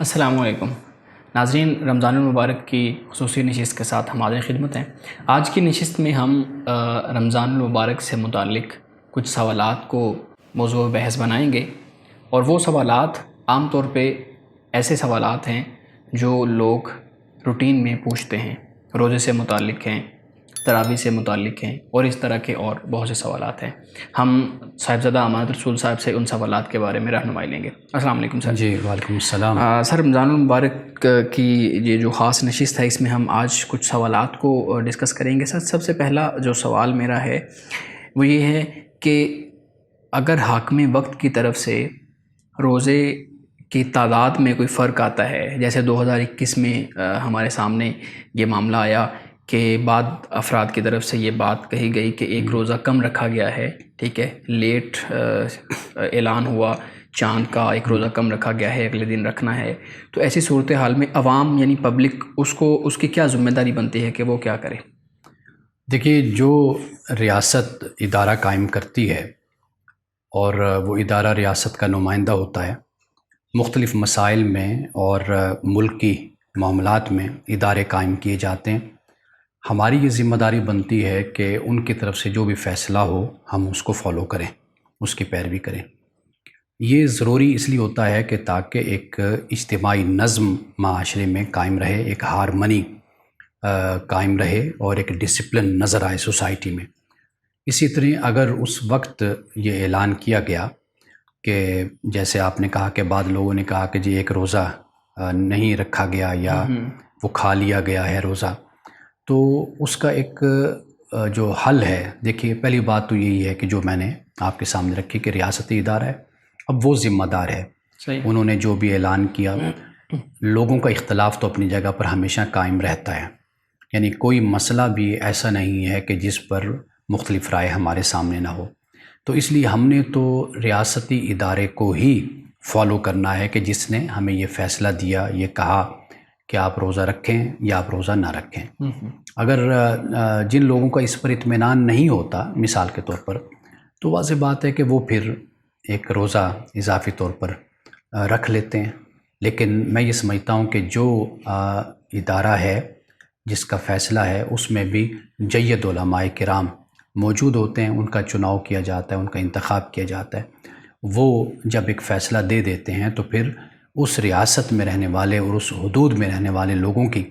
السلام علیکم ناظرین، رمضان المبارک کی خصوصی نشست کے ساتھ ہم حاضر خدمت ہیں۔ آج کی نشست میں ہم رمضان المبارک سے متعلق کچھ سوالات کو موضوع بحث بنائیں گے، اور وہ سوالات عام طور پہ ایسے سوالات ہیں جو لوگ روٹین میں پوچھتے ہیں، روزے سے متعلق ہیں، تراویح سے متعلق ہیں، اور اس طرح کے اور بہت سے سوالات ہیں۔ ہم صاحبزادہ امانت رسول صاحب سے ان سوالات کے بارے میں رہنمائی لیں گے۔ السلام علیکم سر۔ جی وعلیکم السلام۔ سر، رمضان المبارک کی یہ جو خاص نشست ہے، اس میں ہم آج کچھ سوالات کو ڈسکس کریں گے۔ سر، سب سے پہلا جو سوال میرا ہے وہ یہ ہے کہ اگر حاکم وقت کی طرف سے روزے کی تعداد میں کوئی فرق آتا ہے، جیسے 2021 میں ہمارے سامنے یہ معاملہ آیا کہ بعض افراد کی طرف سے یہ بات کہی گئی کہ ایک روزہ کم رکھا گیا ہے، ٹھیک ہے، لیٹ اعلان ہوا چاند کا، ایک روزہ کم رکھا گیا ہے، اگلے دن رکھنا ہے، تو ایسی صورتحال میں عوام یعنی پبلک اس کی کیا ذمہ داری بنتی ہے کہ وہ کیا کرے؟ دیکھیے، جو ریاست ادارہ قائم کرتی ہے اور وہ ادارہ ریاست کا نمائندہ ہوتا ہے، مختلف مسائل میں اور ملکی معاملات میں ادارے قائم کیے جاتے ہیں۔ ہماری یہ ذمہ داری بنتی ہے کہ ان کی طرف سے جو بھی فیصلہ ہو ہم اس کو فالو کریں، اس کی پیروی کریں۔ یہ ضروری اس لیے ہوتا ہے کہ تاکہ ایک اجتماعی نظم معاشرے میں قائم رہے، ایک ہارمنی قائم رہے اور ایک ڈسپلن نظر آئے سوسائٹی میں۔ اسی طرح اگر اس وقت یہ اعلان کیا گیا کہ جیسے آپ نے کہا کہ بعض لوگوں نے کہا کہ جی ایک روزہ نہیں رکھا گیا یا وہ کھا لیا گیا ہے روزہ، تو اس کا ایک جو حل ہے، دیکھیے پہلی بات تو یہی ہے کہ جو میں نے آپ کے سامنے رکھی کہ ریاستی ادارہ ہے، اب وہ ذمہ دار ہے۔ صحیح۔ انہوں نے جو بھی اعلان کیا، لوگوں کا اختلاف تو اپنی جگہ پر ہمیشہ قائم رہتا ہے، یعنی کوئی مسئلہ بھی ایسا نہیں ہے کہ جس پر مختلف رائے ہمارے سامنے نہ ہو، تو اس لیے ہم نے تو ریاستی ادارے کو ہی فالو کرنا ہے کہ جس نے ہمیں یہ فیصلہ دیا، یہ کہا کہ آپ روزہ رکھیں یا آپ روزہ نہ رکھیں۔ اگر جن لوگوں کا اس پر اطمینان نہیں ہوتا، مثال کے طور پر، تو واضح بات ہے کہ وہ پھر ایک روزہ اضافی طور پر رکھ لیتے ہیں۔ لیکن میں یہ سمجھتا ہوں کہ جو ادارہ ہے جس کا فیصلہ ہے، اس میں بھی جید علماء کرام موجود ہوتے ہیں، ان کا چناؤ کیا جاتا ہے، ان کا انتخاب کیا جاتا ہے۔ وہ جب ایک فیصلہ دے دیتے ہیں تو پھر اس ریاست میں رہنے والے اور اس حدود میں رہنے والے لوگوں کی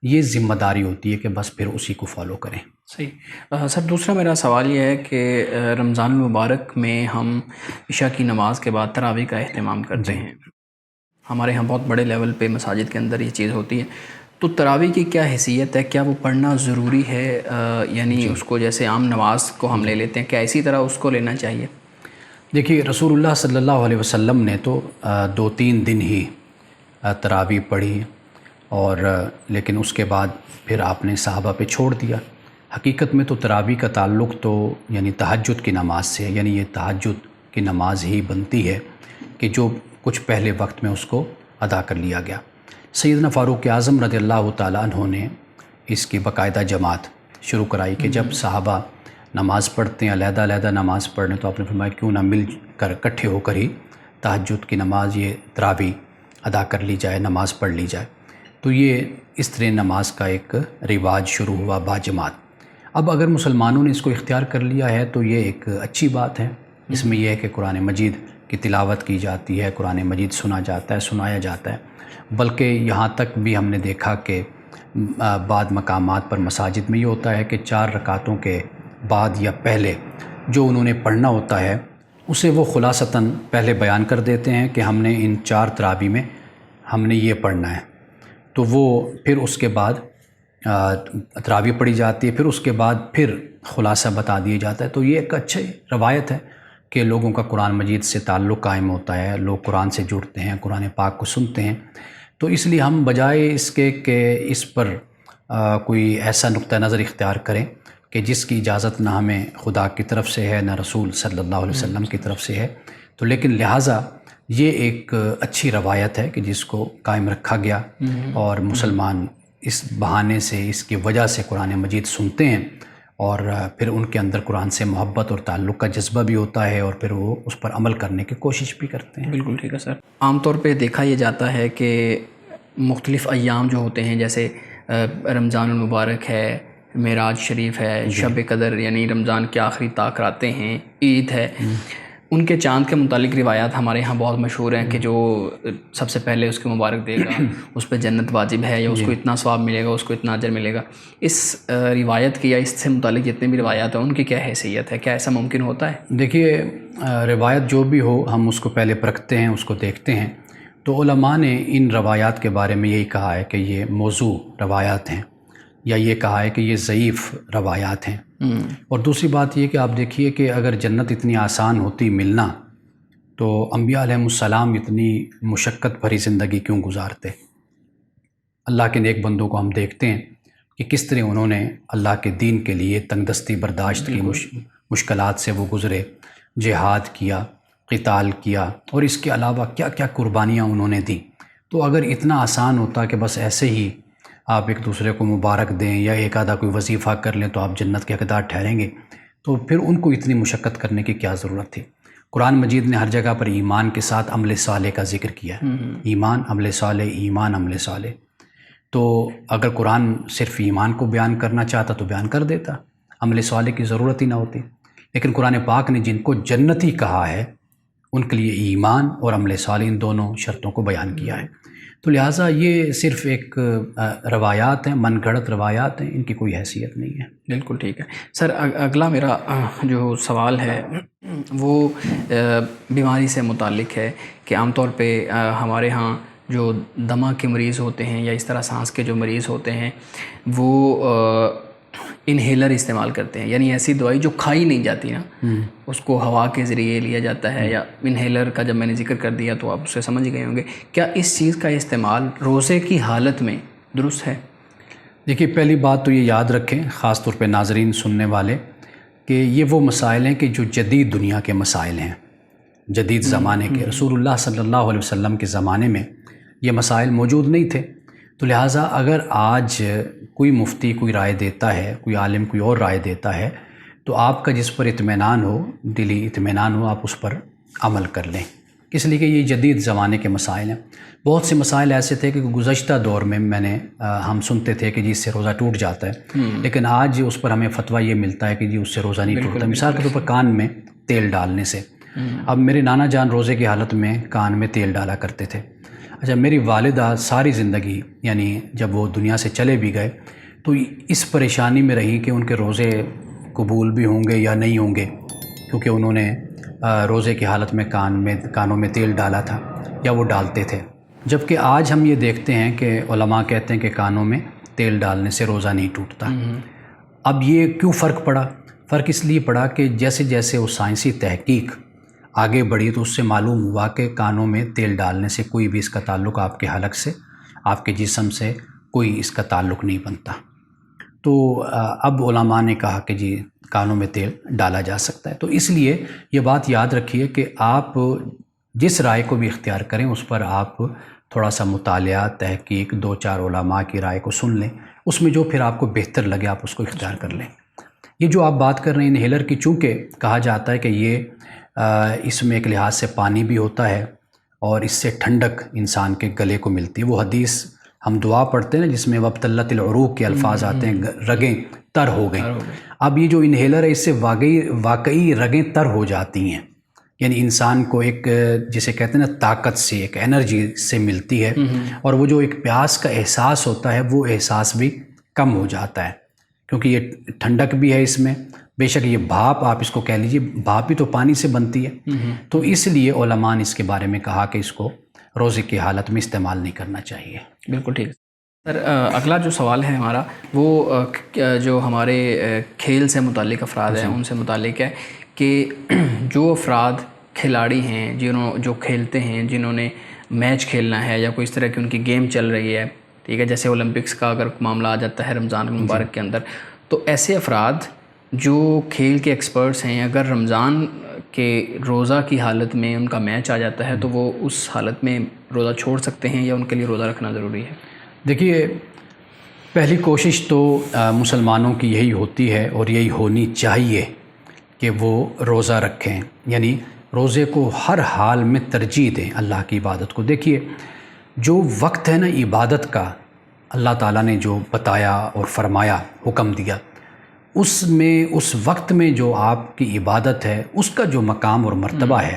یہ ذمہ داری ہوتی ہے کہ بس پھر اسی کو فالو کریں۔ صحیح۔ سر، دوسرا میرا سوال یہ ہے کہ رمضان المبارک میں ہم عشاء کی نماز کے بعد تراویح کا اہتمام کرتے ہیں۔ ہمارے ہاں بہت بڑے لیول پہ مساجد کے اندر یہ چیز ہوتی ہے، تو تراویح کی کیا حیثیت ہے؟ کیا وہ پڑھنا ضروری ہے؟ یعنی اس کو جیسے عام نماز کو ہم لے لیتے ہیں، کیا اسی طرح اس کو لینا چاہیے؟ دیکھیے، رسول اللہ صلی اللہ علیہ وسلم نے تو 2-3 دن ہی تراویح پڑھی، اور لیکن اس کے بعد پھر آپ نے صحابہ پہ چھوڑ دیا۔ حقیقت میں تو تراویح کا تعلق تو یعنی تہجد کی نماز سے ہے، یعنی یہ تہجد کی نماز ہی بنتی ہے کہ جو کچھ پہلے وقت میں اس کو ادا کر لیا گیا۔ سیدنا فاروق اعظم رضی اللہ تعالیٰ عنہ نے اس کی باقاعدہ جماعت شروع کرائی کہ جب صحابہ نماز پڑھتے ہیں، علیحدہ علیحدہ نماز پڑھنے، تو آپ نے فرمایا کیوں نہ مل کر اکٹھے ہو کر ہی تہجد کی نماز، یہ تراویح ادا کر لی جائے، نماز پڑھ لی جائے۔ تو یہ اس طرح نماز کا ایک رواج شروع ہوا باجماعت۔ اب اگر مسلمانوں نے اس کو اختیار کر لیا ہے تو یہ ایک اچھی بات ہے۔ اس میں یہ ہے کہ قرآن مجید کی تلاوت کی جاتی ہے، قرآن مجید سنا جاتا ہے، سنایا جاتا ہے، بلکہ یہاں تک بھی ہم نے دیکھا کہ بعض مقامات پر مساجد میں یہ ہوتا ہے کہ 4 رکعتوں کے بعد یا پہلے جو انہوں نے پڑھنا ہوتا ہے اسے وہ خلاصتاً پہلے بیان کر دیتے ہیں کہ ہم نے ان 4 تراویح میں ہم نے یہ پڑھنا ہے، تو وہ پھر اس کے بعد تراویح پڑھی جاتی ہے، پھر اس کے بعد پھر خلاصہ بتا دیا جاتا ہے۔ تو یہ ایک اچھی روایت ہے کہ لوگوں کا قرآن مجید سے تعلق قائم ہوتا ہے، لوگ قرآن سے جڑتے ہیں، قرآن پاک کو سنتے ہیں۔ تو اس لیے ہم بجائے اس کے کہ اس پر کوئی ایسا نقطہ نظر اختیار کریں کہ جس کی اجازت نہ ہمیں خدا کی طرف سے ہے، نہ رسول صلی اللہ علیہ وسلم کی طرف سے ہے، تو لیکن لہٰذا یہ ایک اچھی روایت ہے کہ جس کو قائم رکھا گیا، اور مسلمان اس بہانے سے، اس کی وجہ سے قرآن مجید سنتے ہیں اور پھر ان کے اندر قرآن سے محبت اور تعلق کا جذبہ بھی ہوتا ہے، اور پھر وہ اس پر عمل کرنے کی کوشش بھی کرتے ہیں۔ بالکل ٹھیک ہے سر۔ عام طور پہ دیکھا یہ جاتا ہے کہ مختلف ایام جو ہوتے ہیں، جیسے رمضان المبارک ہے، معراج شریف ہے، شب قدر یعنی رمضان کے آخری تاک راتیں ہیں، عید ہے، ان کے چاند کے متعلق روایات ہمارے ہاں بہت مشہور ہیں کہ جو سب سے پہلے اس کی مبارک دے گا اس پہ جنت واجب ہے، یا اس کو اتنا ثواب ملے گا، اس کو اتنا اجر ملے گا۔ اس روایت کی یا اس سے متعلق جتنے بھی روایات ہیں ان کی کیا حیثیت ہے؟ کیا ایسا ممکن ہوتا ہے؟ دیکھیے، روایت جو بھی ہو ہم اس کو پہلے پرکھتے ہیں، اس کو دیکھتے ہیں۔ تو علماء نے ان روایات کے بارے میں یہی کہا ہے کہ یہ موضوع روایات ہیں، یا یہ کہا ہے کہ یہ ضعیف روایات ہیں۔ اور دوسری بات یہ کہ آپ دیکھیے کہ اگر جنت اتنی آسان ہوتی ملنا تو انبیاء علیہ السلام اتنی مشقت بھری زندگی کیوں گزارتے؟ اللہ کے نیک بندوں کو ہم دیکھتے ہیں کہ کس طرح انہوں نے اللہ کے دین کے لیے تنگ دستی برداشت کی، مشکلات سے وہ گزرے، جہاد کیا، قتال کیا، اور اس کے علاوہ کیا کیا قربانیاں انہوں نے دیں۔ تو اگر اتنا آسان ہوتا کہ بس ایسے ہی آپ ایک دوسرے کو مبارک دیں یا ایک آدھا کوئی وظیفہ کر لیں تو آپ جنت کے حقدار ٹھہریں گے، تو پھر ان کو اتنی مشقت کرنے کی کیا ضرورت تھی؟ قرآن مجید نے ہر جگہ پر ایمان کے ساتھ عمل صالح کا ذکر کیا ہے۔ ایمان عمل صالح، ایمان عمل صالح۔ تو اگر قرآن صرف ایمان کو بیان کرنا چاہتا تو بیان کر دیتا، عمل صالح کی ضرورت ہی نہ ہوتی۔ لیکن قرآن پاک نے جن کو جنتی کہا ہے ان کے لیے ایمان اور عمل صالح ان دونوں شرطوں کو بیان کیا ہے۔ تو لہٰذا یہ صرف ایک روایات ہیں، من گھڑت روایات ہیں، ان کی کوئی حیثیت نہیں ہے۔ بالکل ٹھیک ہے سر۔ اگلا میرا جو سوال ہے وہ بیماری سے متعلق ہے کہ عام طور پہ ہمارے ہاں جو دمہ کے مریض ہوتے ہیں یا اس طرح سانس کے جو مریض ہوتے ہیں وہ انہیلر استعمال کرتے ہیں، یعنی ایسی دوائی جو کھائی نہیں جاتی نا، اس کو ہوا کے ذریعے لیا جاتا ہے، یا انہیلر کا جب میں نے ذکر کر دیا تو آپ اسے سمجھ گئے ہوں گے۔ کیا اس چیز کا استعمال روزے کی حالت میں درست ہے؟ دیکھیے، پہلی بات تو یہ یاد رکھیں، خاص طور پہ ناظرین سننے والے، کہ یہ وہ مسائل ہیں کہ جو جدید دنیا کے مسائل ہیں، جدید زمانے کے۔ رسول اللہ صلی اللہ علیہ وسلم کے زمانے میں یہ مسائل موجود نہیں تھے۔ تو لہٰذا اگر آج کوئی مفتی کوئی رائے دیتا ہے، کوئی عالم کوئی اور رائے دیتا ہے، تو آپ کا جس پر اطمینان ہو، دلی اطمینان ہو، آپ اس پر عمل کر لیں، اس لیے کہ یہ جدید زمانے کے مسائل ہیں۔ بہت سے مسائل ایسے تھے کہ گزشتہ دور میں ہم سنتے تھے کہ جی اس سے روزہ ٹوٹ جاتا ہے، لیکن آج اس پر ہمیں فتویٰ یہ ملتا ہے کہ جی اس سے روزہ نہیں ٹوٹتا۔ مثال کے طور پر کان میں تیل ڈالنے سے، اب میرے نانا جان روزے کی حالت میں کان میں تیل ڈالا کرتے تھے۔ اچھا، میری والدہ ساری زندگی یعنی جب وہ دنیا سے چلے بھی گئے تو اس پریشانی میں رہی کہ ان کے روزے قبول بھی ہوں گے یا نہیں ہوں گے، کیونکہ انہوں نے روزے کی حالت میں کانوں میں تیل ڈالا تھا یا وہ ڈالتے تھے۔ جبکہ آج ہم یہ دیکھتے ہیں کہ علماء کہتے ہیں کہ کانوں میں تیل ڈالنے سے روزہ نہیں ٹوٹتا۔ اب یہ کیوں فرق پڑا؟ فرق اس لیے پڑا کہ جیسے جیسے وہ سائنسی تحقیق آگے بڑھی تو اس سے معلوم ہوا کہ کانوں میں تیل ڈالنے سے کوئی بھی اس کا تعلق آپ کے حلق سے، آپ کے جسم سے کوئی اس کا تعلق نہیں بنتا۔ تو اب علماء نے کہا کہ جی کانوں میں تیل ڈالا جا سکتا ہے۔ تو اس لیے یہ بات یاد رکھیے کہ آپ جس رائے کو بھی اختیار کریں اس پر آپ تھوڑا سا مطالعہ، تحقیق، 2-4 علماء کی رائے کو سن لیں، اس میں جو پھر آپ کو بہتر لگے آپ اس کو اختیار کر لیں۔ یہ جو آپ بات کر رہے ہیں انہیلر کی، چونکہ کہا جاتا ہے کہ یہ اس میں ایک لحاظ سے پانی بھی ہوتا ہے اور اس سے ٹھنڈک انسان کے گلے کو ملتی ہے۔ وہ حدیث ہم دعا پڑھتے ہیں جس میں وابتلت العروق کے الفاظ آتے ہیں، رگیں تر ہو گئیں۔ اب یہ جو انہیلر ہے اس سے واقعی رگیں تر ہو جاتی ہیں، یعنی انسان کو ایک جسے کہتے ہیں نا طاقت سے، ایک انرجی سے ملتی ہے، اور وہ جو ایک پیاس کا احساس ہوتا ہے وہ احساس بھی کم ہو جاتا ہے، کیونکہ یہ ٹھنڈک بھی ہے اس میں۔ بے شک یہ بھاپ آپ اس کو کہہ لیجیے، بھاپ بھی تو پانی سے بنتی ہے، تو اس لیے علماء نے اس کے بارے میں کہا کہ اس کو روزے کی حالت میں استعمال نہیں کرنا چاہیے۔ بالکل ٹھیک سر۔ اگلا جو سوال ہے ہمارا وہ جو ہمارے کھیل سے متعلق افراد ہیں ان سے متعلق ہے کہ جو افراد کھلاڑی ہیں جو کھیلتے ہیں، جنہوں نے میچ کھیلنا ہے یا کوئی اس طرح کی ان کی گیم چل رہی ہے، ٹھیک ہے، جیسے اولمپکس کا اگر معاملہ آ جاتا ہے رمضان المبارک کے اندر، تو ایسے افراد جو کھیل کے ایکسپرٹس ہیں اگر رمضان کے روزہ کی حالت میں ان کا میچ آ جاتا ہے تو وہ اس حالت میں روزہ چھوڑ سکتے ہیں یا ان کے لیے روزہ رکھنا ضروری ہے؟ دیکھیے، پہلی کوشش تو مسلمانوں کی یہی ہوتی ہے اور یہی ہونی چاہیے کہ وہ روزہ رکھیں، یعنی روزے کو ہر حال میں ترجیح دیں اللہ کی عبادت کو۔ دیکھیے جو وقت ہے نا عبادت کا، اللہ تعالیٰ نے جو بتایا اور فرمایا، حکم دیا، اس میں اس وقت میں جو آپ کی عبادت ہے اس کا جو مقام اور مرتبہ ہے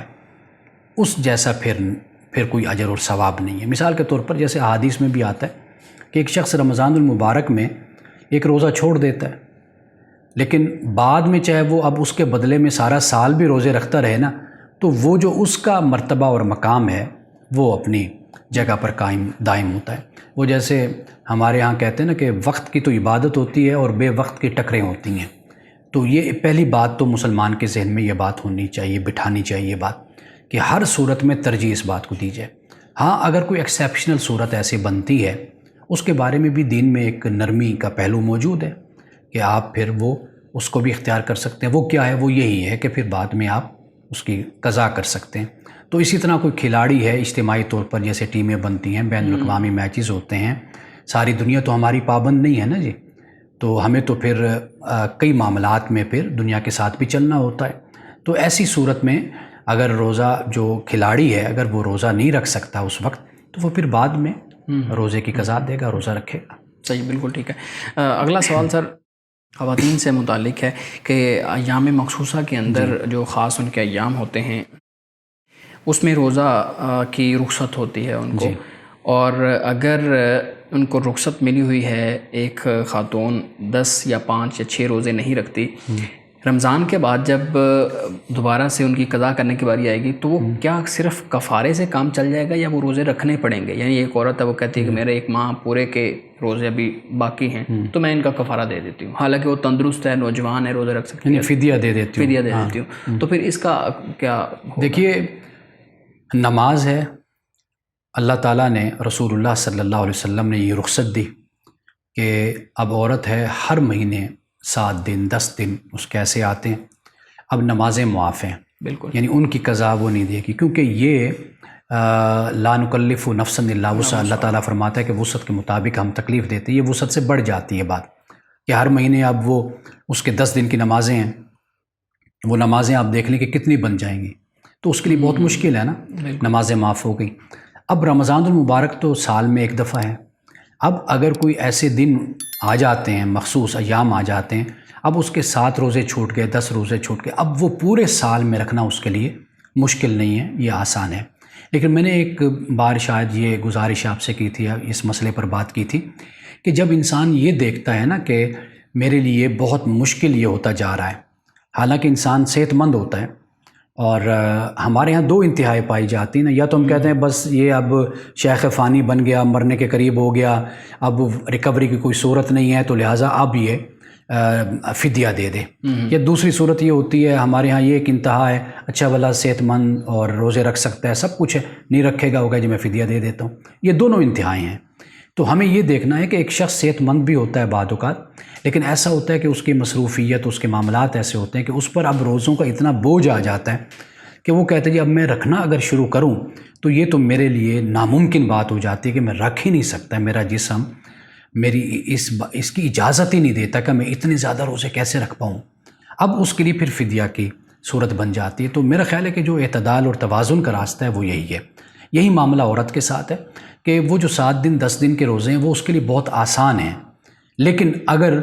اس جیسا پھر کوئی اجر اور ثواب نہیں ہے۔ مثال کے طور پر جیسے احادیث میں بھی آتا ہے کہ ایک شخص رمضان المبارک میں ایک روزہ چھوڑ دیتا ہے، لیکن بعد میں چاہے وہ اب اس کے بدلے میں سارا سال بھی روزے رکھتا رہے نا، تو وہ جو اس کا مرتبہ اور مقام ہے وہ اپنی جگہ پر قائم دائم ہوتا ہے۔ وہ جیسے ہمارے ہاں کہتے ہیں نا کہ وقت کی تو عبادت ہوتی ہے اور بے وقت کی ٹکریں ہوتی ہیں، تو یہ پہلی بات تو مسلمان کے ذہن میں یہ بات ہونی چاہیے، بٹھانی چاہیے بات کہ ہر صورت میں ترجیح اس بات کو دی جائے۔ ہاں اگر کوئی ایکسیپشنل صورت ایسی بنتی ہے اس کے بارے میں بھی دین میں ایک نرمی کا پہلو موجود ہے کہ آپ پھر وہ اس کو بھی اختیار کر سکتے ہیں۔ وہ کیا ہے؟ وہ یہی ہے کہ پھر بعد میں آپ اس کی قضا کر سکتے ہیں۔ تو اسی طرح کوئی کھلاڑی ہے، اجتماعی طور پر جیسے ٹیمیں بنتی ہیں، بین الاقوامی میچز ہوتے ہیں، ساری دنیا تو ہماری پابند نہیں ہے نا جی، تو ہمیں تو پھر کئی معاملات میں پھر دنیا کے ساتھ بھی چلنا ہوتا ہے۔ تو ایسی صورت میں اگر روزہ جو کھلاڑی ہے اگر وہ روزہ نہیں رکھ سکتا اس وقت تو وہ پھر بعد میں روزے کی قضا دے گا، روزہ رکھے گا۔ صحیح، بالکل ٹھیک ہے۔ اگلا سوال سر خواتین سے متعلق ہے کہ ایام مخصوصہ کے اندر جو خاص ان کے ایام ہوتے ہیں اس میں روزہ کی رخصت ہوتی ہے ان کو، اور اگر ان کو رخصت ملی ہوئی ہے، ایک خاتون 10 یا 5 یا 6 روزے نہیں رکھتی، رمضان کے بعد جب دوبارہ سے ان کی قضا کرنے کی باری آئے گی تو وہ کیا صرف کفارے سے کام چل جائے گا یا وہ روزے رکھنے پڑیں گے؟ یعنی ایک عورت ہے وہ کہتی ہے کہ میرے 1 ماہ پورے کے روزے ابھی باقی ہیں تو میں ان کا کفارہ دے دیتی ہوں، حالانکہ وہ تندرست ہے، نوجوان ہے، روزے رکھ سکتی ہے، فدیہ دے دیتی ہوں، تو پھر اس کا کیا؟ دیکھیے نماز ہے، اللہ تعالیٰ نے رسول اللہ صلی اللہ علیہ وسلم نے یہ رخصت دی کہ اب عورت ہے ہر مہینے 7 دن 10 دن اس کے ایسے آتے ہیں، اب نمازیں معاف ہیں، بالکل، یعنی ان کی قضا وہ نہیں دے گی، کیونکہ یہ لا نکلف نفسا الا وسعها، اللہ تعالیٰ فرماتا ہے کہ وسعت کے مطابق ہم تکلیف دیتے ہیں، یہ وسعت سے بڑھ جاتی ہے بات کہ ہر مہینے اب وہ اس کے 10 دن کی نمازیں ہیں، وہ نمازیں آپ دیکھ لیں کہ کتنی بن جائیں گی، تو اس کے لیے بہت مشکل ہے نا، نمازیں معاف ہو گئی۔ اب رمضان المبارک تو سال میں ایک دفعہ ہے، اب اگر کوئی ایسے دن آ جاتے ہیں، مخصوص ایام آ جاتے ہیں، اب اس کے 7 روزے چھوٹ گئے، 10 روزے چھوٹ گئے، اب وہ پورے سال میں رکھنا اس کے لیے مشکل نہیں ہے، یہ آسان ہے۔ لیکن میں نے ایک بار شاید یہ گزارش آپ سے کی تھی، اس مسئلے پر بات کی تھی کہ جب انسان یہ دیکھتا ہے نا کہ میرے لیے بہت مشکل یہ ہوتا جا رہا ہے، حالانکہ انسان صحت مند ہوتا ہے، اور ہمارے ہاں 2 انتہائی پائی جاتی ہیں نا، یا تو ہم کہتے ہیں بس یہ اب شیخ فانی بن گیا، مرنے کے قریب ہو گیا، اب ریکوری کی کوئی صورت نہیں ہے تو لہٰذا اب یہ فدیہ دے دے، یا دوسری صورت یہ ہوتی ہے ہمارے ہاں یہ ایک انتہا ہے، اچھا والا صحت مند اور روزے رکھ سکتا ہے، سب کچھ ہے، نہیں رکھے گا ہوگا جو میں فدیہ دے دیتا ہوں، یہ دونوں انتہائی ہیں۔ تو ہمیں یہ دیکھنا ہے کہ ایک شخص صحت مند بھی ہوتا ہے بعض اوقات، لیکن ایسا ہوتا ہے کہ اس کی مصروفیت، اس کے معاملات ایسے ہوتے ہیں کہ اس پر اب روزوں کا اتنا بوجھ آ جاتا ہے کہ وہ کہتے ہیں جی اب میں رکھنا اگر شروع کروں تو یہ تو میرے لیے ناممکن بات ہو جاتی ہے کہ میں رکھ ہی نہیں سکتا، میرا جسم میری اس کی اجازت ہی نہیں دیتا کہ میں اتنے زیادہ روزے کیسے رکھ پاؤں، اب اس کے لیے پھر فدیہ کی صورت بن جاتی ہے۔ تو میرا خیال ہے کہ جو اعتدال اور توازن کا راستہ ہے وہ یہی ہے۔ یہی معاملہ عورت کے ساتھ ہے کہ وہ جو 7 دن 10 دن کے روزے ہیں وہ اس کے لیے بہت آسان ہیں، لیکن اگر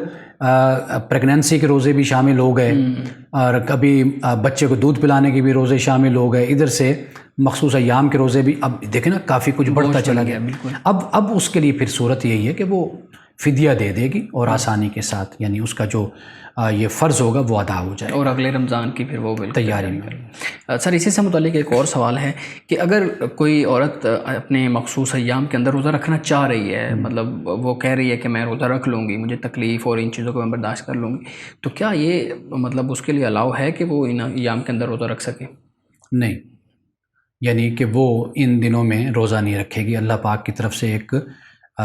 پریگنینسی کے روزے بھی شامل ہو گئے اور کبھی بچے کو دودھ پلانے کے بھی روزے شامل ہو گئے، ادھر سے مخصوص ایام کے روزے بھی، اب دیکھیں نا کافی کچھ بڑھتا چلا گیا، اب اس کے لیے پھر صورت یہی ہے کہ وہ فدیہ دے دے گی اور آسانی کے ساتھ، یعنی اس کا جو یہ فرض ہوگا وہ ادا ہو جائے اور اگلے رمضان کی پھر وہ تیاری میں۔ سر اسی سے متعلق ایک اور سوال ہے کہ اگر کوئی عورت اپنے مخصوص ایام کے اندر روزہ رکھنا چاہ رہی ہے، مطلب وہ کہہ رہی ہے کہ میں روزہ رکھ لوں گی، مجھے تکلیف اور ان چیزوں کو میں برداشت کر لوں گی، تو کیا یہ مطلب اس کے لیے الاؤ ہے کہ وہ ان ایام کے اندر روزہ رکھ سکے؟ نہیں، یعنی کہ وہ ان دنوں میں روزہ نہیں رکھے گی، اللہ پاک کی طرف سے ایک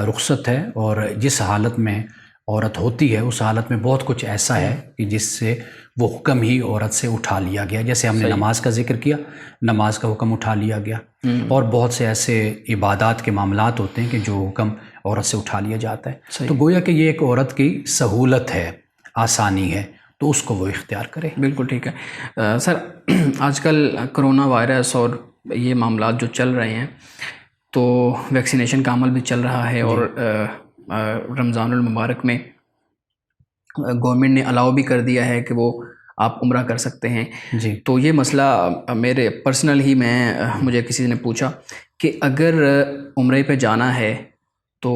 رخصت ہے، اور جس حالت میں عورت ہوتی ہے اس حالت میں بہت کچھ ایسا ہے کہ جس سے وہ حکم ہی عورت سے اٹھا لیا گیا، جیسے ہم نے نماز کا ذکر کیا، نماز کا حکم اٹھا لیا گیا، اور بہت سے ایسے عبادات کے معاملات ہوتے ہیں کہ جو حکم عورت سے اٹھا لیا جاتا ہے. تو گویا کہ یہ ایک عورت کی سہولت ہے، آسانی ہے، تو اس کو وہ اختیار کرے. بالکل ٹھیک ہے. سر آج کل کرونا وائرس اور یہ معاملات جو چل رہے ہیں تو ویکسینیشن کا عمل بھی چل رہا ہے، اور رمضان المبارک میں گورنمنٹ نے الاؤ بھی کر دیا ہے کہ وہ آپ عمرہ کر سکتے ہیں. جی. تو یہ مسئلہ میرے پرسنل ہی مجھے کسی نے پوچھا کہ اگر عمرے پہ جانا ہے تو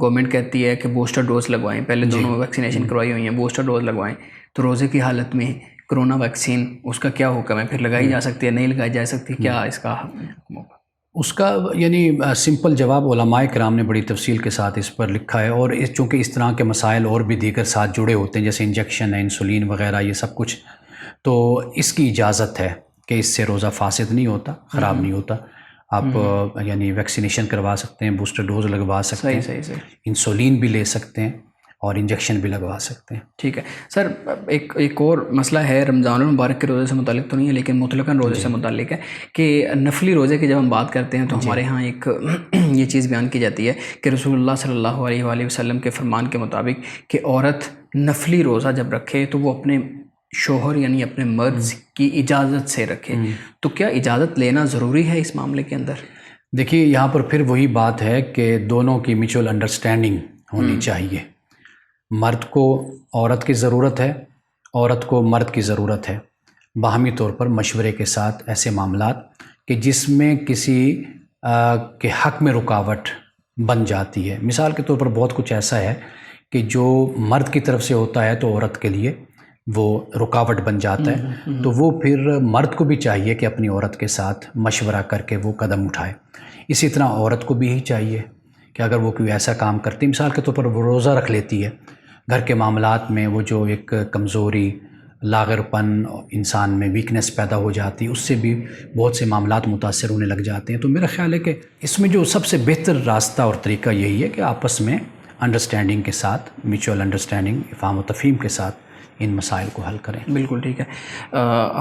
گورنمنٹ کہتی ہے کہ بوسٹر ڈوز لگوائیں، پہلے دونوں ویکسینیشن کروائی ہوئی ہیں، بوسٹر ڈوز لگوائیں، تو روزے کی حالت میں کرونا ویکسین اس کا کیا حکم ہے؟ پھر لگائی جا سکتی ہے، نہیں لگائی جا سکتی، کیا اس کا حکم ہوگا؟ اس کا یعنی سمپل جواب علماء کرام نے بڑی تفصیل کے ساتھ اس پر لکھا ہے، اور چونکہ اس طرح کے مسائل اور بھی دیگر ساتھ جڑے ہوتے ہیں جیسے انجیکشن ہے، انسولین وغیرہ، یہ سب کچھ، تو اس کی اجازت ہے کہ اس سے روزہ فاسد نہیں ہوتا، خراب نہیں ہوتا. آپ یعنی ویکسینیشن کروا سکتے ہیں، بوسٹر ڈوز لگوا سکتے ہیں، صحیح انسولین بھی لے سکتے ہیں، اور انجیکشن بھی لگوا سکتے ہیں. ٹھیک ہے سر. ایک اور مسئلہ ہے رمضان المبارک کے روزے سے متعلق تو نہیں ہے لیکن مطلقاً روزے سے متعلق ہے کہ نفلی روزے کی جب ہم بات کرتے ہیں تو ہمارے ہاں ایک یہ چیز بیان کی جاتی ہے کہ رسول اللہ صلی اللہ علیہ وآلہ وسلم کے فرمان کے مطابق کہ عورت نفلی روزہ جب رکھے تو وہ اپنے شوہر یعنی اپنے مرد کی اجازت سے رکھے. تو کیا اجازت لینا ضروری ہے اس معاملے کے اندر؟ دیکھیے یہاں پر پھر وہی بات ہے کہ دونوں کی میوچل انڈرسٹینڈنگ ہونی چاہیے. مرد کو عورت کی ضرورت ہے، عورت کو مرد کی ضرورت ہے، باہمی طور پر مشورے کے ساتھ ایسے معاملات کہ جس میں کسی کے حق میں رکاوٹ بن جاتی ہے. مثال کے طور پر بہت کچھ ایسا ہے کہ جو مرد کی طرف سے ہوتا ہے تو عورت کے لیے وہ رکاوٹ بن جاتا ہے، تو وہ پھر مرد کو بھی چاہیے کہ اپنی عورت کے ساتھ مشورہ کر کے وہ قدم اٹھائے. اسی طرح عورت کو بھی یہی چاہیے کہ اگر وہ کوئی ایسا کام کرتی، مثال کے طور پر وہ روزہ رکھ لیتی ہے، گھر کے معاملات میں وہ جو ایک کمزوری، لاغر پن انسان میں ویکنس پیدا ہو جاتی ہے، اس سے بھی بہت سے معاملات متاثر ہونے لگ جاتے ہیں. تو میرا خیال ہے کہ اس میں جو سب سے بہتر راستہ اور طریقہ یہی ہے کہ آپس میں انڈرسٹینڈنگ کے ساتھ، میوچل انڈرسٹینڈنگ، افہام و تفہیم کے ساتھ ان مسائل کو حل کریں. بالکل ٹھیک ہے.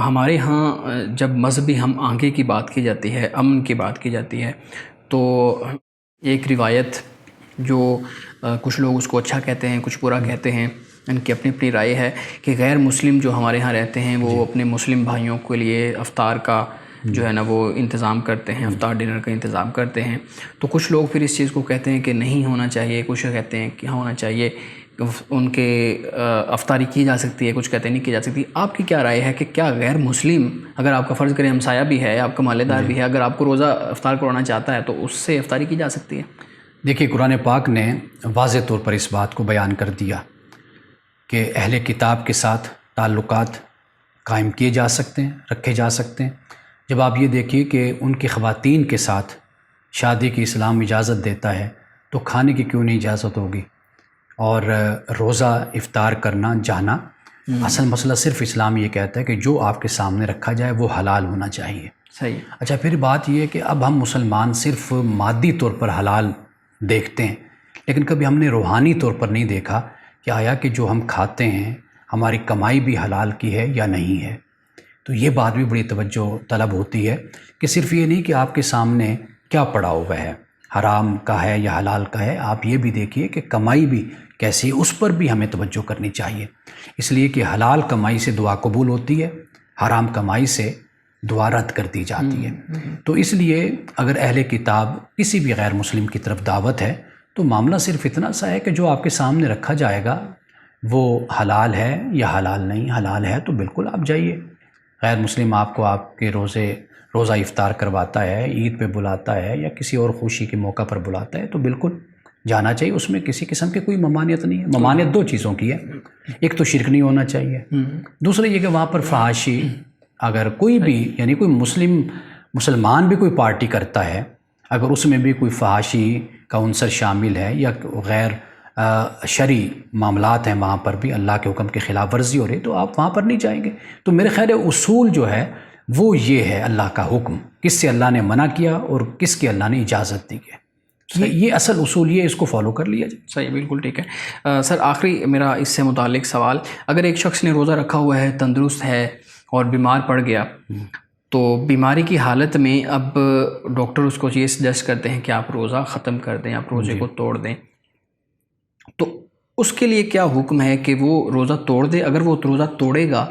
ہمارے ہاں جب مذہبی ہم آنکھے کی بات کی جاتی ہے، امن کی بات کی جاتی ہے، تو ایک روایت جو کچھ لوگ اس کو اچھا کہتے ہیں، کچھ برا کہتے ہیں، ان کی اپنی اپنی رائے ہے کہ غیر مسلم جو ہمارے ہاں رہتے ہیں وہ اپنے مسلم بھائیوں کے لیے افطار کا جو ہے نا وہ انتظام کرتے ہیں، افطار ڈنر کا انتظام کرتے ہیں. تو کچھ لوگ پھر اس چیز کو کہتے ہیں کہ نہیں ہونا چاہیے، کچھ کہتے ہیں کہ ہونا چاہیے، ان کے افطاری کی جا سکتی ہے، کچھ کہتے ہیں نہیں کی جا سکتی. آپ کی کیا رائے ہے کہ کیا غیر مسلم، اگر آپ کا فرض کریں ہمسایہ بھی ہے، آپ کا محلے دار بھی ہے، اگر آپ کو روزہ افطار کروانا چاہتا ہے تو اس سے افطاری کی جا سکتی ہے؟ دیکھیے قرآن پاک نے واضح طور پر اس بات کو بیان کر دیا کہ اہل کتاب کے ساتھ تعلقات قائم کیے جا سکتے ہیں، رکھے جا سکتے ہیں. جب آپ یہ دیکھیے کہ ان کی خواتین کے ساتھ شادی کی اسلام اجازت دیتا ہے تو کھانے کی کیوں نہیں اجازت ہوگی؟ اور روزہ افطار کرنا جانا، اصل مسئلہ صرف اسلام یہ کہتا ہے کہ جو آپ کے سامنے رکھا جائے وہ حلال ہونا چاہیے. صحیح. اچھا پھر بات یہ ہے کہ اب ہم مسلمان صرف مادی طور پر حلال دیکھتے ہیں، لیکن کبھی ہم نے روحانی طور پر نہیں دیکھا کہ آیا کہ جو ہم کھاتے ہیں ہماری کمائی بھی حلال کی ہے یا نہیں ہے. تو یہ بات بھی بڑی توجہ طلب ہوتی ہے کہ صرف یہ نہیں کہ آپ کے سامنے کیا پڑا ہوا ہے، حرام کا ہے یا حلال کا ہے، آپ یہ بھی دیکھیے کہ کمائی بھی کیسی ہے، اس پر بھی ہمیں توجہ کرنی چاہیے. اس لیے کہ حلال کمائی سے دعا قبول ہوتی ہے، حرام کمائی سے دعا رد کر دی جاتی ہے. تو اس لیے اگر اہل کتاب کسی بھی غیر مسلم کی طرف دعوت ہے تو معاملہ صرف اتنا سا ہے کہ جو آپ کے سامنے رکھا جائے گا وہ حلال ہے یا حلال نہیں. حلال ہے تو بالکل آپ جائیے. غیر مسلم آپ کو آپ کے روزہ افطار کرواتا ہے، عید پہ بلاتا ہے یا کسی اور خوشی کے موقع پر بلاتا ہے تو بالکل جانا چاہیے. اس میں کسی قسم کی کوئی ممانعت نہیں ہے. ممانعت دو چیزوں کی ہے، ایک تو شرک نہیں ہونا چاہیے، دوسرا یہ کہ وہاں پر فحاشی، اگر کوئی بھی یعنی کوئی مسلمان بھی کوئی پارٹی کرتا ہے، اگر اس میں بھی کوئی فحاشی کا عنصر شامل ہے یا غیر شرعی معاملات ہیں، وہاں پر بھی اللہ کے حکم کی خلاف ورزی ہو رہی تو آپ وہاں پر نہیں جائیں گے. تو میرے خیال اصول جو ہے وہ یہ ہے، اللہ کا حکم کس سے اللہ نے منع کیا اور کس کی اللہ نے اجازت دی ہے، یہ اصل اصول یہ، اس کو فالو کر لیا جائے. صحیح، بالکل ٹھیک ہے. سر آخری میرا اس سے متعلق سوال، اگر ایک شخص نے روزہ رکھا ہوا ہے، تندرست ہے اور بیمار پڑ گیا تو بیماری کی حالت میں اب ڈاکٹر اس کو یہ سجیسٹ کرتے ہیں کہ آپ روزہ ختم کر دیں، آپ روزے کو توڑ دیں، تو اس کے لیے کیا حکم ہے کہ وہ روزہ توڑ دے؟ اگر وہ روزہ توڑے گا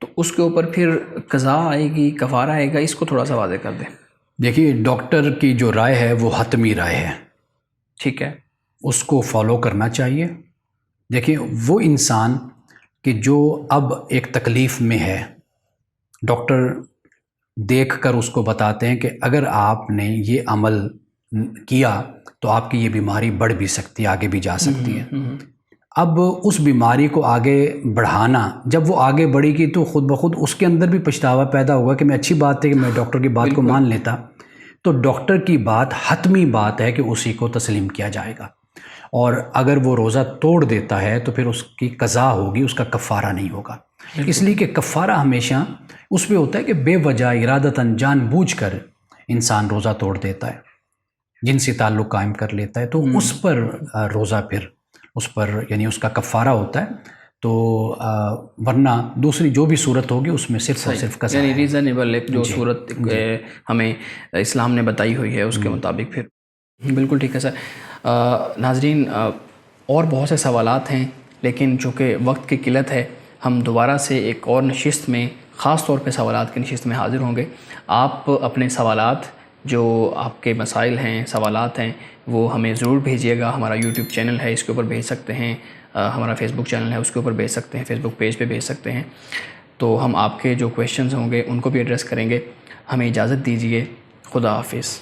تو اس کے اوپر پھر قضا آئے گی، کفارہ آئے گا؟ اس کو تھوڑا سا واضح کر دیں۔ دیکھیے ڈاکٹر کی جو رائے ہے وہ حتمی رائے ہے، ٹھیک ہے، اس کو فالو کرنا چاہیے۔ دیکھیے وہ انسان کہ جو اب ایک تکلیف میں ہے، ڈاکٹر دیکھ کر اس کو بتاتے ہیں کہ اگر آپ نے یہ عمل کیا تو آپ کی یہ بیماری بڑھ بھی سکتی ہے، آگے بھی جا سکتی ہے۔ اب اس بیماری کو آگے بڑھانا، جب وہ آگے بڑھے گی تو خود بخود اس کے اندر بھی پچھتاوا پیدا ہوگا کہ میں اچھی بات ہے کہ میں ڈاکٹر کی بات کو مان لیتا، تو ڈاکٹر کی بات حتمی بات ہے کہ اسی کو تسلیم کیا جائے گا۔ اور اگر وہ روزہ توڑ دیتا ہے تو پھر اس کی قضا ہوگی، اس کا کفارہ نہیں ہوگا۔ اس لیے کہ کفارہ ہمیشہ اس پہ ہوتا ہے کہ بے وجہ ارادتاً جان بوجھ کر انسان روزہ توڑ دیتا ہے، جنسی تعلق قائم کر لیتا ہے، تو اس پر روزہ پھر اس پر یعنی اس کا کفارہ ہوتا ہے۔ تو ورنہ دوسری جو بھی صورت ہوگی اس میں صرف اور صرف قضا یعنی ہے۔ ریزنیبل جو صورت ہمیں اسلام نے بتائی ہوئی ہے اس کے مطابق پھر بالکل ٹھیک ہے سر۔ ناظرین اور بہت سے سوالات ہیں، لیکن چونکہ وقت کی قلت ہے، ہم دوبارہ سے ایک اور نشست میں، خاص طور پہ سوالات کی نشست میں حاضر ہوں گے۔ آپ اپنے سوالات، جو آپ کے مسائل ہیں، سوالات ہیں، وہ ہمیں ضرور بھیجیے گا۔ ہمارا یوٹیوب چینل ہے، اس کے اوپر بھیج سکتے ہیں، ہمارا فیس بک چینل ہے اس کے اوپر بھیج سکتے ہیں، فیس بک پیج پہ بھیج سکتے ہیں۔ تو ہم آپ کے جو کویشچنز ہوں گے ان کو بھی ایڈریس کریں گے۔ ہمیں اجازت دیجیے، خدا حافظ۔